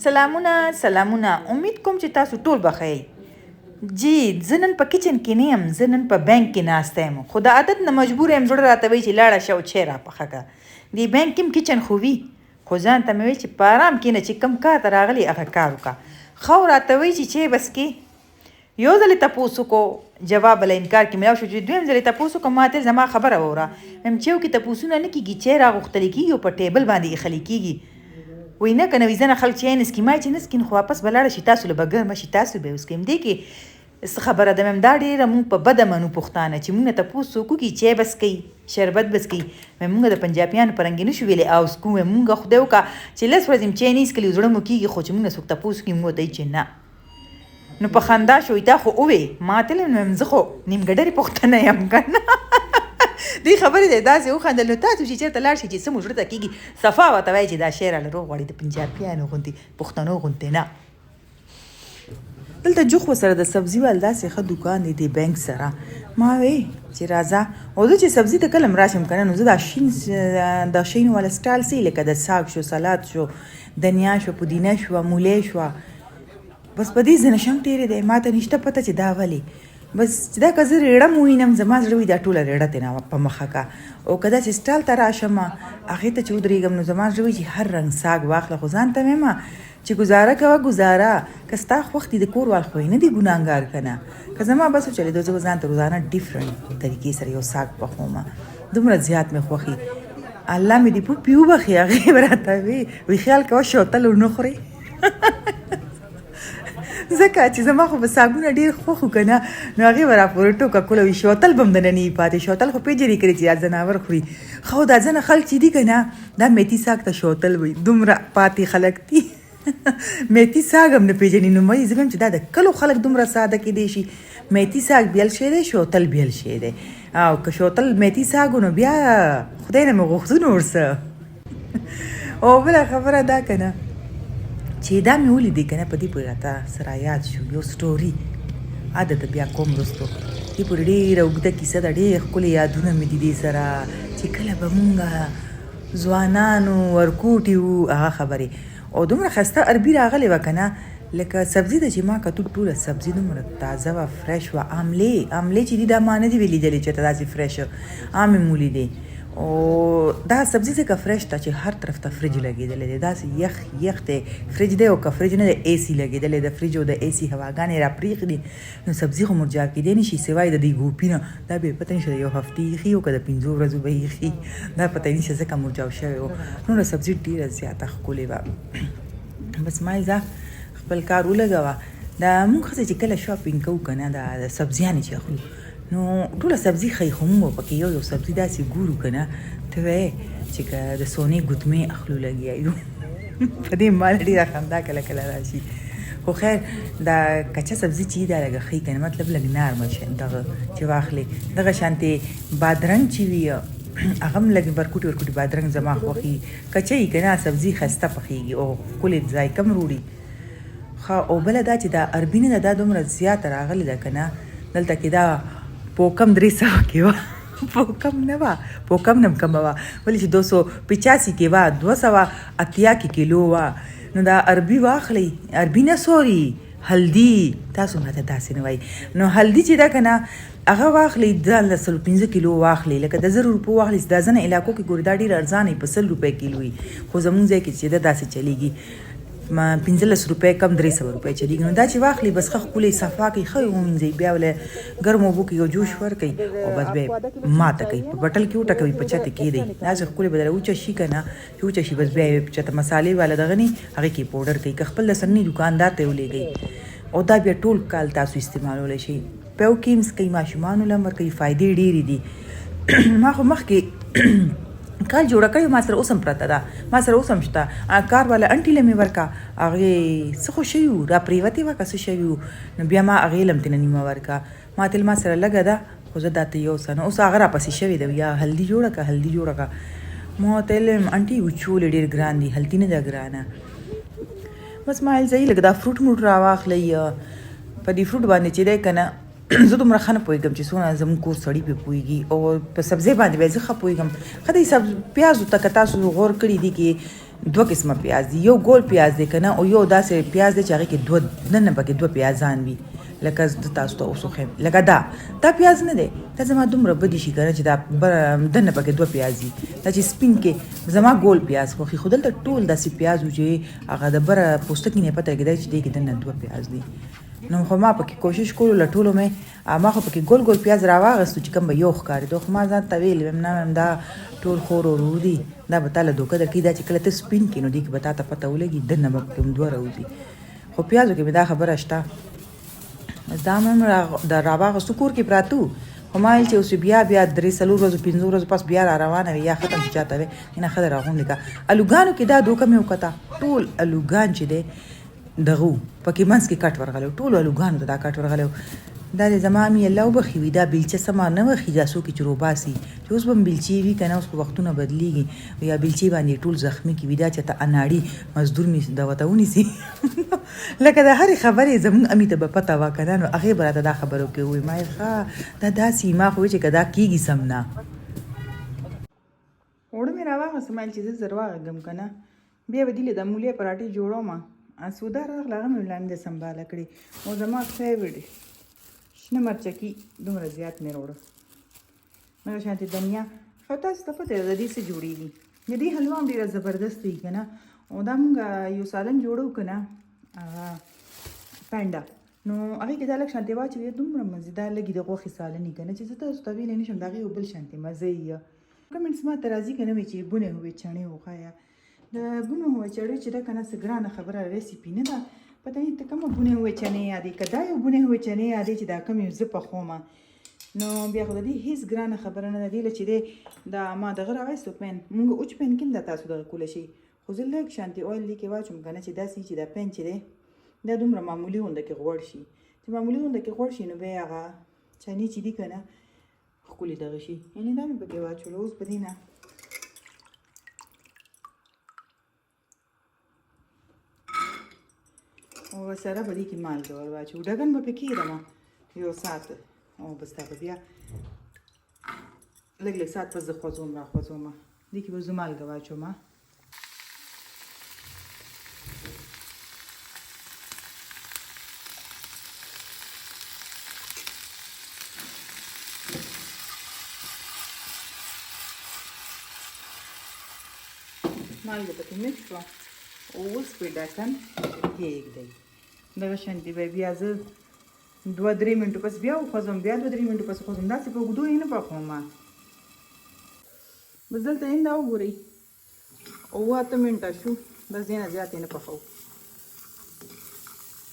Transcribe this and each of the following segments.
سلامونه امید کوم چې تاسو ټول بخیر. جی زه نن په کچن کې نه یم، زه نن په بینک کې ناسته یم. خو د عادت نه مجبور یم، زړه راته وایي چې لاړه شه او چای راپخه کړه. دې بینک کې هم کچن خو وي، خو ځان ته مې وایي چې په ارام کښېنه چې کوم کار ته راغلی هغه کار وکړه. ښه راته وایي چې چای بس کې یو ځل یې تپوس وکړو، جواب له انکار کې ملاو شو. چې دویم ځل یې تپوس وکړو، ما ته زما خبره واوره. ویم چې یو کې تپوسونه نه کېږي، چای راغوښتلی کېږي او په ټیبل باندې ایښلی کېږي. وای نه که نه وي ځنه خلک چای نسکي، ما چې نسکي نو خو واپس به لاړه شي، تاسو له به ګرمه شي، تاسو به یې وڅښئ. دې کې څه خبره ده؟ میم دا ډېره مونږ په بده منو پښتانه چې مونږ نه تپوس څوک وکړي چای بس کوي، شربت بس کوي. مونږ د پنجابیانو په رنګې نه شو ویلی او څکو. مونږ خدای وکړه چې لس ورځې چای نه څښلي، زړه مو کېږي، خو چې مونږ نه څوک تپوس وکړي مونږ ورته وایي چې نه. نو په خندا شوي تا خو ووې، ما ته ویم زه خو نیمګډرې پښتنه یم که نه. دې خبرې دی داسې وخندل. نو تاسو چې چېرته لاړ شئ چې څه مو زړه ته کېږي صفا ورته وایي چې دا شی راله روغ غواړي، د پنجابیانو غوندې پښتنو غوندې نه. دلته جوخ سره د سبزي وال داسې ښه دوکان دی د بینک سره. ما وی چې راځه او زه چې سبزي ته کله راشم که نه، نو زه دا شین والا سټایل سي، لکه د ساګ شو، سلاد شو، دنیا شو، پودینه شو، مولی شو، بس په دې زه نشم تېرې دی. ما ته نشته پته چې دا ولې، بس چې دا که زه ریړه مو وینم زما زړه وي دا ټوله ریړه ترې نه په مخه کا. او که داسې سټایل ته راشم هغې ته چې ودرېږم نو زما زړه وي چې هر رنګ ساګ واخله. خو ځان ته مې چې ګزاره کوه ګزاره، که ستا خوښ دي د کور وال خو یې نه دي ګناهګار که نه. که زما بس وچلېدو زه به ځان ته روزانه ډفرنټ طریقې سره یو ساګ پخوم، دومره زیات مې خوښي. الله مې دې پوپې وبخي. هغې به راته وي خیال کوه شوتل ونه خورې. ځکه چې زما خو به ساګونه ډېر خوښ وو که نه، نو هغې به راپورې ټوکه کوله وي شوتل به هم دنه نه وي پاتې. شوتل خو پېژنې کړې چې دا ځناور خوري، خو دا ځنه خلک چې دي که نه دا میتي ساګ ته شوتل وایي. دومره پاتې خلک دي میتي ساګ هم نه پېژني. نو مې زه ویم چې دا د کلو خلک دومره ساده کېدی شي. میتي ساګ بیل شی دی، شوتل بیل شی دی. او که شوتل میتي ساګ نو بیا خدای نه مې غوښتو نور څه. او بله خبره دا که نه چې دا مې ولیدې که نه، په دې پورې راته سره یاد شو یو سټوري. عادت بیا کوم وروستو دې پورې ډېره اوږده کیسه ده، ډېر ښکلي یادونه مې دي دې سره چې کله به مونږ ځوانانو ورکوټي وو هغه خبرې. او دومره ښایسته عربي راغلې وه که نه، لکه سبزي ده چې ما کتو ټوله سبزي دومره تازه وه، فرش وه. آملې چې دي دا ما نه دي وی لیدلې چې داسې فرش عام مې مولیدې. او دا سبزي ځکه فرش ته چې هر طرف ته فرج لګېدلی دی، داسې یخ دی فرج دی. او که فرج نه دی اے سی لګېدلی د فرج او د اے سی هواګانې راپرېښې دي، نو سبزي خو مرجا کېدی نه شي سوای د دې ګوپي نه. دا به پته نشته یو هفتې ایښي او که د 5 ورځو به ایښي، دا پته نشته ځکه مرجاو شوی و. نوره سبزي ډېره زیاته ښکلې وه. بس ما ځه خپل کار ولګوه. دا مونږ ښځې چې کله شاپنګ کوو که نه، د سبزیانې چې اخلو نو ټوله سبزي ښایي، خو مونږ پکې یو سبزي داسې ګورو که نه، ته وایې چې که د سونې ګوتمې اخلو لګیا یو. په دې مال ډېره خندا کله کله راشي. خو خیر دا کچه سبزي چې دا لږه ښه که نه، مطلب لږ نارمل شي دغه چې واخلې. دغه شانتې بادرنګ چې وي هغه هم لږ ورکوټي بادرنګ زما خوښي. کچه یې که نه سبزي ښایسته پخېږي او ښکلې ذایقه هم وروړي. ښه او بله دا چې دا عربي نه ده، دا دومره زیاته راغلې ده که نه. دلته کې دا پوکم 300 کې وه، پوکم نه وه، پوکم نه هم کمه وه، ولې چې 285 کې وه، 280 کې کیلو وه. نو دا عربي واخلئ، عربي نه سوري هلدي، تاسو ماته داسې نه وایي. نو هلدي چې ده که نه هغه واخلئ، دا 15 کیلو واخلئ. لکه د 1000 روپو واخلئ. دا ځینې علاقو کې ګورې دا ډېر ارزانه په 100 روپۍ کیلو وي، خو زمونږ ځای کې چې ده داسې چلیږي 15 روپۍ کم 300 روپۍ چلیږي. نو دا چې واخلئ بس ښه ښکلې صفا کړئ، ښه یې ومینځئ، بیا ولې ګرمو اوبو کې یو جوش ورکړئ او بس بیا ماته کوئ، په بټل کې وټکوئ، په چته کېږدئ. داسې ښکلې به دله وچه شي که نه، چې وچه شي بس بیا یې چته مسالې والا دغه نه هغې کې پوډر کوئ. که خپل د سنني دوکاندار ته یې ولېږئ او دا بیا ټول کال تاسو استعمالولی شئ. پیو کې هم څکئ، ماشومانو له هم ورکوئ، فایدې ډېرې دي. ما خو مخکې کال جوړه کړې، ما سره اوس هم پرته ده، ما سره اوس هم شته. کار والا انټي له مې ورکړه، هغې څه خو شوي وو را پرېوتې وه که څه شوي وو، نو بیا ما هغې له هم ترېنه نیمه ورکړه. ما تل ما سره لږه ده، خو زه دا ته یو څه نه. اوس هغه راپسې شوې ده، یا هلدي جوړه کړه، هلدي جوړه کړه. ما ورته ویل انټي وچولې ډېر ګران دي، هلدي نه ده ګرانه. بس ما ویل ځئ لږ دا فروټ موټ راواخلئ. په دې فروټ باندې چې دی که نه زه دومره ښه نه پوهېږم چې څونه زموږ کور سړي پرې پوهېږي، او په سبزۍ باندې به یې زه ښه پوهېږم. ښه دی پیازو ته که تاسو غور کړي دي کې دوه قسمه پیاز دي، یو ګول پیاز دی کنه او یو داسې پیاز دی چې هغه کې دوه نن پکې دوه پیازان وي لکه د تاسو ته اوس خو لکه دا پیاز نه دی، دا زما دومره بدی شي کنه چې دا دنه پکې دوه پیاز دي، دا چې سپین کې زما ګول پیاز خو خو دلته ټول داسې پیاز و چې هغه د بره پوستکي نه پته کېدای چې دې کې دنه دوه پیاز دي. نو خو ما پکې کوشش کولو له ټولو مې ما خو پکې ګول ګول پیاز راواغستو چې کوم به یو ښکارېدو، خو ما ځان ته ویل نه دا ټول خور ورو دي، دا به تاله دوکه درکړي، دا چې کله ته سپین کړي نو دې کې به تا ته پته ولګي دنه به کوم دوه راوځي. خو پیازو کې مې دا خبره شته، دا مې د راواغستو کور کې پراتو، خو ما ویل چې اوس بیا 3-4 ورځو 5 ورځو پس بیا را روانه وي یا ختم چې چاته وي نه ښه ده راغونډې کړه. الوګانو کې دا دوکه مې وکړه، ټول الوګان چې دی دغو پکې منځ کې کټ ورغلی، ټولو الوګانو ته دا کټ ورغلی. دا د زما مې الله وبخي وي، دا بیلچه سما نه وخي دا څوک چې روباسي چې اوس به هم بیلچې وي که نه، اوس په وختونه بدلېږي یا بیلچې باندې ټول زخمي کې وي، دا چې ته اناړي مزدور مې د ورته ونیسي لکه د هرې خبرې زموږ امي ته به پته وه که نه، نو هغې به راته دا خبره وکړې ووایي ما ښه دا داسې ما خو وایي چې که دا کېږي سم نه. اوړه مې راواغسته ما ویل چې زه زر واغږم که نه، بیا به دلې د مولې پراټې جوړوم، سودا راغله هغه مې لاندې سنباله کړې، او زما فیورټ شنه مرچکي دومره زیات مې راوړه، دغه شانتې دنیا. خو تاسو ته پته ده د دې څه جوړېږي، د دې حلوا هم ډېره زبردست وي که نه، او دا مونږ یو سالن جوړو که نه پینډه، نو هغې کې دا لږ شانتې واچوي دومره مزیدار لګي د غوښې سالن که نه چې زه تاسو ته ویلی نه شم، د هغې یو بل شانتې مزه یي. کمنټس ما ته راځي که نه وایي چې بونې هوې چڼې وښایه، د بونو هوې چڼې چې ده که نه څه ګرانه خبره ریسیپي نه ده، پته نه ته کومه بونې هوې چڼې یادې که دا یو بونې هوې چڼې یادې چې دا کوم یو زه پخومه، نو بیا خو د دې هېڅ ګرانه خبره نه ده. دې له چې دی دا ما دغه راوایستو پین، مونږ اوچ پین کې هم دا تاسو دغه کولی شئ، خو زه لږ شانتې اویل دې کې واچوم که نه چې داسې چې دا پین چې دی دا دومره معمولي غونده کې غوړ شي، چې معمولي غونده کې غوړ شي نو بیا هغه چڼې چې دي که نه ښکلې دغه شي، یعنې دا مې پکې واچولو. اوس په دې نه او سره به دې کې مالګه ور واچوو، ډګن به پکې ایږدم یو ساعت، او بس دا به بیا لږ لږ ساعت پس زه خوځوم را خوځوم، دې کې به زه مالګه واچوم. مالګه پکې مکس شوه، اوس پرې ډکن کېږدئ، دغه شانتې به بیا زه 2-3 منټو پس بیا وخوځم، بیا 2-3 منټو پس وخوځم، داسې په اوږدو یې نه پخوم. بس دلته یې دا وګورئ 8 منټه شو، بس دې نه زیات یې نه پخوو،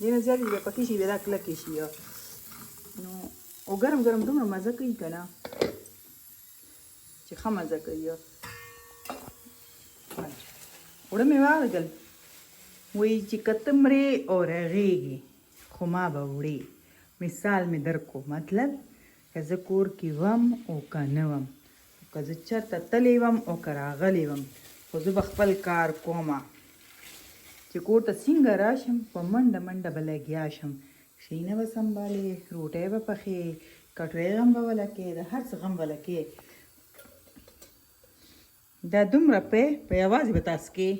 دې نه زیات بیا پکې شي بیا دا کلکې شي، نو او ګرم ګرم دومره مزه کوي که نه چې ښه مزه کوي. اوړه مې واغږل، وایي چې که ته مرې او رغېږې خو ما به وړې، مثال مې درکو، مطلب که زه کور کې وم او که نه وم، که زه چېرته تللی وم او که راغلی وم، خو زه به خپل کار کومه، چې کور ته څنګه راشم په منډه منډه به لګیا شم، شیونه به سنبالې، روټۍ به پخې، کټورۍ غم به ولکې، د هر څه غم به لکې. دا دومره په یوازې به تاسو کې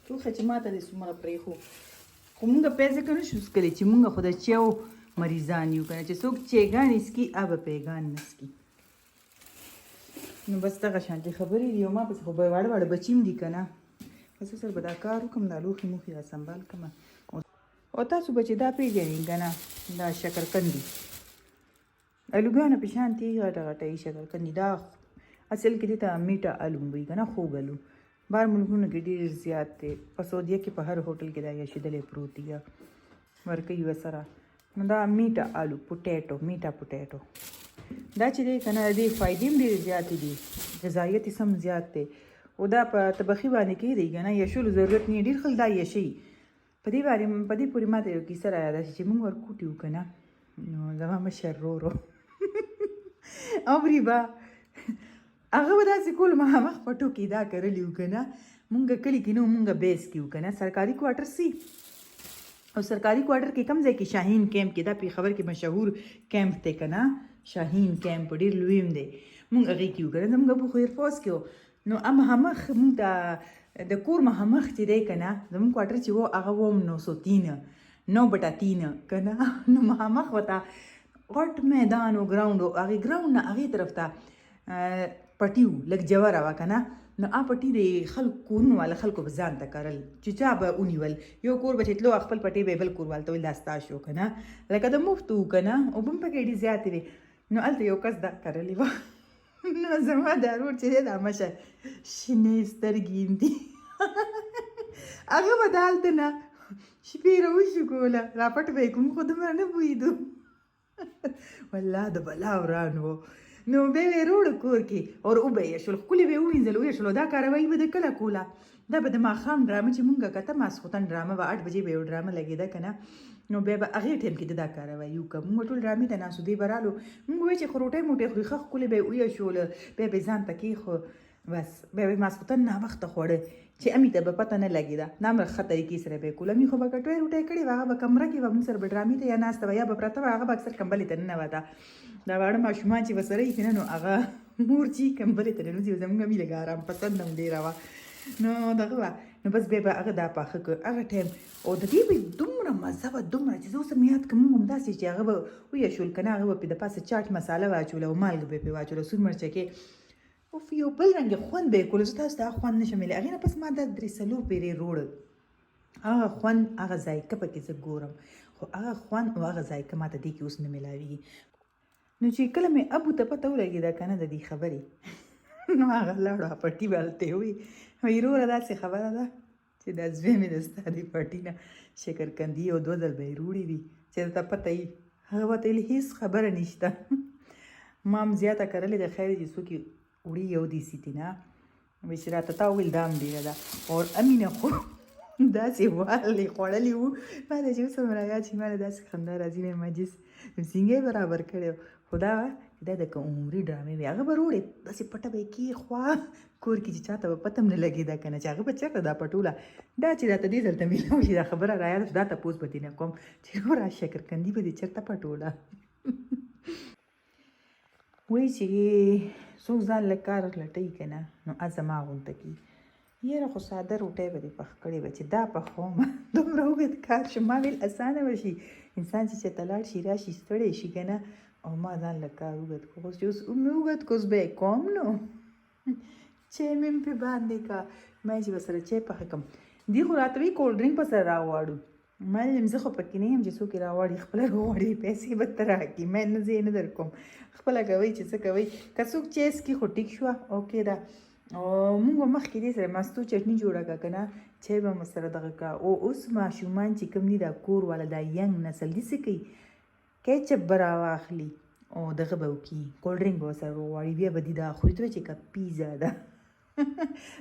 ټوخه چې ما ته دې څومره پرېښو، خو مونږ پی ځکه نه شو څکلی چې مونږ خو د چیو مریضان یو که نه، چې څوک چیګانې څکي هغه پیګان نه څکي. نو بس دغه شانتې خبرې دي، او ما پسې خو به واړه واړه بچي هم دي که نه، بس سر به دا کار وکړم، دا لوښي موښي را سنبال کړم. او تاسو به چې دا پېژنئ که نه، دا شکرکندي الوګانو په شانتې غټه غټه یي شکرکندي، دا اصل کې دې ته میټه الو وایي که نه، خوږ الو، بهر ملکونو کې ډېر زیات دی، په سعودیه کې په هر هوټل کې دا یشېدلی پروت دی ورکوي ورسره، نو دا میټه الو پوټیټو، میټه پوټیټو دا چې دی که نه، د دې فایدې هم ډېرې زیاتې دي، غذایت یې سم زیات دی، او دا په طبخي باندې کېږدئ که نه، یشلو ضرورت نه، ډېر خلک دا یشئ. په دې پورې ما ته یو کیسه را یاده شي چې مونږ ورکوټي وو که نه، نو زما مشر ورور اوري به هغه به داسې کول، مخ په ټوکې دا کرلي وو که نه، مونږ کلي کې نه وو، مونږ بیس کې وو که نه، سرکاري کوارټر سي، او سرکاري کوارټر کې کوم ځای کې شاهین کیمپ کې، دا پېښور کې مشهور کیمپ دی که نه، شاهین کیمپ ډېر لوی هم دی، مونږ هغې کې وو که نه، زموږ ابو خو ایرفورس کې وو، نو مخامخ مونږ ته د کور مخامخ چې دی که نه زمونږ کوارټر چې و هغه و 9/3 که نه نو مخامخ ورته غټ میدان و ګراونډ و هغې ګراونډ نه هغې طرف ته پټي و لږ جوره وه که نه نو پټي د خلکو کورونو والا خلکو به ځان ته کرل چې چا به ونیول یو کور به چې تلو خپل پټي به بل کور والته ویل دا ستا شو که نه لکه د مفت و که نه اوبه هم پکې ډېرې زیاتې وې نو هلته یو کس دا کرلې وه نو زما دا رور چې دی دا مشه شنې سترګې دي هغه به د هلته نه شپې راوشي کوله راپټ به یې کوم خو دومره نه پوهېدو والله د بلا وران و نو بیا یې روړ کور کې اور وبه یې شول ښکلې به یې ووینځل ویې شولو دا کاروایي به د کله کوله دا به د ماښام ډرامه چې مونږ کته ماسخوتن ډرامه به 8 بجې به یو ډرامه لګېده که نه نو بیا به هغې ټایم کې د دا کاروایي وکړه مونږ ټول ډرامې ته ناستو دی به رالو مونږ وایي چې خو روټۍ موټۍ خوري ښه ښکلې به یې ویه شول بیا به یې ځان ته کېښو بس بیا به یې ماسخوتن ناوخته خوړه چې امي ته به پته نه لګېده نامره ښه طریقې سره به یې کول امي خو به کټوۍ روټۍ کړې وه هغه به کمره کې به مونږ سره به ډرامې ته یا ناسته وه یا به پرته وه هغه به اکثر کمبلې ته ننوته دا واړه ماشومان چې به سره یې که نه نو هغه مور چې کمبلې ته ننوځي زمونږ امي لږ ارام پسند هم ډېره وه نو دغه وه نو بس بیا به هغه دا پاخه کړ هغه ټایم او د دې به دومره مزه وه دومره چې زه اوس هم یاد کړم مونږ هم داسې چې هغه به ویه شول که نه هغه به پې د پاسه چاټ مساله واچوله او مالګه به یې پې واچوله سور مرچکې اوف یو بل رنګې خوند به یې کولو زه تاسو ته هغه خوند نشم ویلی هغې نه پس ما دا 3 پیرې روړل هغه خوند هغه ذایقه پکې زه ګورم خو هغه خوند او هغه ذایقه ما ته دې کې اوس نه میلاویږي نو چې کله مې ابو ته پته ولګېده که نه د دې خبرې نو هغه لاړو پټي به هلته وي وایي وروره داسې خبره ده چې دا زوی مې د ستا د پټي نه شکرکندي او 2 ځل به یې روړې وي چې درته پته وي هغه ورته ویل هېڅ خبره نشته ما هم زیاته کرلې د خیر چې څوک وړي یو دیسي تي نه وایي چې راته تا وویل دا هم ډېره ده او امینه خو داسې والې خوړلي وو ما ته چې اوس هم راياد شي ما له داسې خندا راځي مې مجلس سینګی برابر کړی و خو دا دا د که عمري ډرامې وې هغه به روړې داسې پټه به یې کېښوا کور کې چې چاته به پته هم نه لګېده که نه چې هغه به چېرته دا پټوله دا چې راته دې ځل ته میلاو شي دا خبره رایاده شو دا تپوس به دې نه کوم چې وره شکرکندي به دې چېرته پټوله وایي چې څوک ځان لږ کار لټوي که نه نو زما غونته کي یاره خو ساده روټۍ به دې پخ کړې وه چې دا پخوم دومره اوږد کار شو ما ویل اسانه به شي انسان چې چېرته لاړ شي راشي ستړی شي که نه او ما ځان لږ کار اوږد کړو چې اوس مې اوږد کړو اوس به یې کوم نو چای مې هم پرې باندې کا ما چې به سره چای پخه کړم دې خو راته وایي کولډ ډرنک به سره راغواړو ما ویل زه خو پکې نه یم چې څوک یې راوړي خپله راوړي پیسې به ته راکړي ما نه زه یې نه در کوم خپله کوئ چې څه کوئ که څوک چای څکي خو ټیک شوه اوکې ده او مونږ به مخکې دې سره مستو چټني جوړه کړه که نه چای به مو سره دغه کړه او اوس ماشومان چې کوم دي دا کور والا دا ینګ نسل دي څه کوي کیچپ به راواخلي او دغه به وکړي کولډ ډرنک به ورسره وغواړي بیا به دي دا خوري ته وایي چې که پیزا ده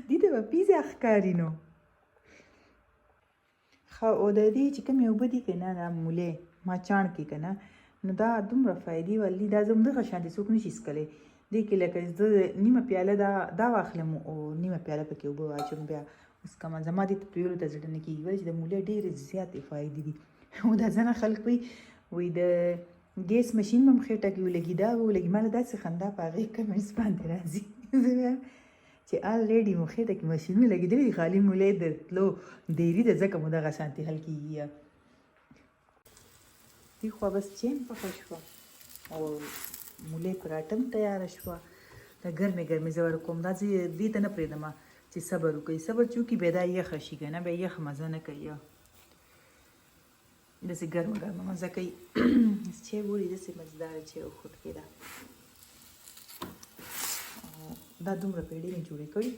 دې ته به پیزا ښکاري نو ښه او د دې چې کومې اوبه دي که نه دا مولی ما چاڼ کې که نه نو دا دومره فایدې ولي دا زه همدغه شانتې څوک نشي څکلی دې کې لکه زه نیمه پیاله دا واخلم او نیمه پیاله پکې اوبه واچوم بیا اوس کومه زما دې ته تویولو ته زړه نه کېږي ولې چې د مولی ډېرې زیاتې فایدې دي او دا ځنه خلک وایي د ګیس مشین به هم خېټه کې ولګي دا به ولګي ما له داسې خندا په هغې کمنټس باندې راځي زه وایم چې الریډي مو خېټه کې مشینونه لګېدلي دي خالي مولی د تلو دیري ده ځکه مو دغه شانتې حل کېږي دې خوا بس چین پخه شوه او مولی پراټه هم تیاره شوه دا ګرمې ګرمې زه ورکوم دا زه دې ته نه پرېږدم چې صبر وکړئ صبر چې وکړي بیا دا یخه شي که نه بیا یخ مزه نه کوي داسې ګرمه ګرمه مزه کوي چای وړي داسې مزیداره چای وخوت کېده دا دومره پیړې مې جوړې کړي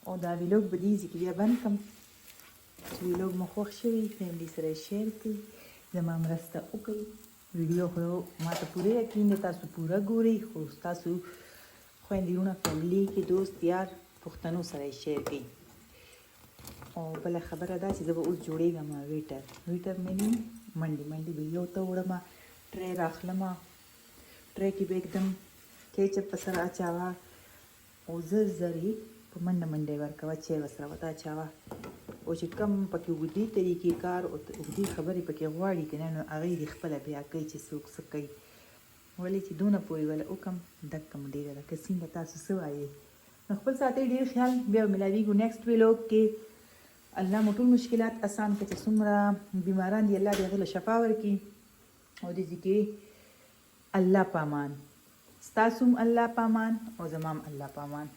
او دا ویلوګ به دې ځای کې بیا بند کړم چې ویلوګ مو خوښ شوي فیملي سره یې شیر کړئ زما مرسته وکړئ ویډیو خو ما ته پوره یقین دی تاسو پوره ګورئ خو ستاسو خویندې وروڼه فیملي کې دوست یار پښتنو سره یې شیر کړئ او بله خبره دا چې زه به اوس جوړېږم ویټر مې نیم منډي به یو ته وړم ټری راخلم ټری کې به एकदम کیچپ په سره اچاوه او زر یې په منډه ورکوه چای ورسره ورته اچاوه او چې کم پکې اوږدې طریقې کار او اوږدې خبرې پکې غواړي که نه نو هغې دې خپله بیا کوي چې څوک څه کوي ولې چې دونه پورې وله وکړم دکه م ډېره ده که څنګه تاسو څه وایې نو خپل ساتئ ډېر خیال. بیا ملاویږو نیکسټ ویلوګ کې. الله مو ټول مشکلات اسان کړي. چې څومره بیماران دي الله دې هغې له شفا ورکړي او دې کې الله پامان. ستاسو هم الله پامان او زما هم الله پامان.